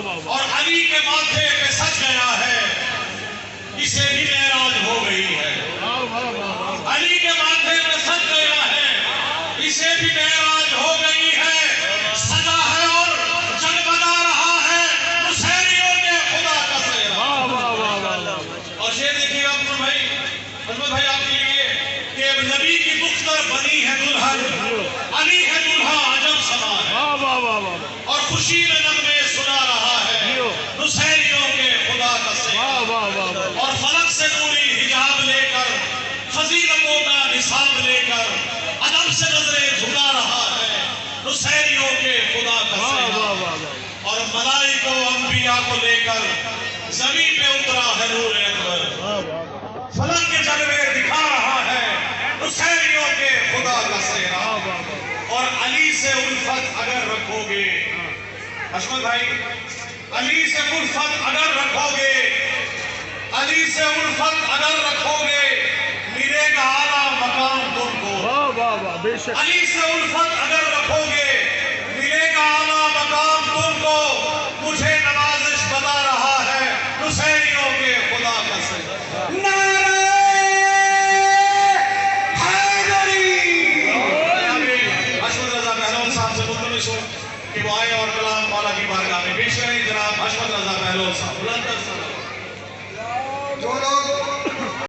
اور علی کے ماتھے پہ سج گیا ہے، اسے بھی معراج ہو گئی ہے۔ علی کے ماتھے پہ سج گیا ہے، اسے بھی معراج ہو گئی ہے، سجا ہے اور جگمگا رہا ہے حسینیوں کے خدا کا سیرا۔ اور یہ دیکھیے عظمت بھائی آپ کے لیے کہ نبی کی مختر بنی ہے دلہن، علی ہے دلہا عجب سما ہے، اور خوشی میں نغمے سنا رہا ہے حسینیوں کے خدا کا سیرا۔ اور فلک سے پوری حجاب لے کر، فضیلتوں کا نصاب لے کر، ادب سے نظریں جھکا رہا ہے حسینیوں کے خدا کا سیرا۔ اور ملائکہ و انبیاء کو لے کر زمین پہ اترا ہے نور انور، فلک کے جلوے دکھا رہا ہے حسینیوں کے خدا کا سیرا۔ اور علی سے الفت اگر رکھو گے حشمت بھائی، علی سے الفت اگر رکھو گے، علی سے الفت اگر رکھو گے، ملے گا اعلیٰ مقام تم کو۔ علی سے الفت اگر رکھو گے،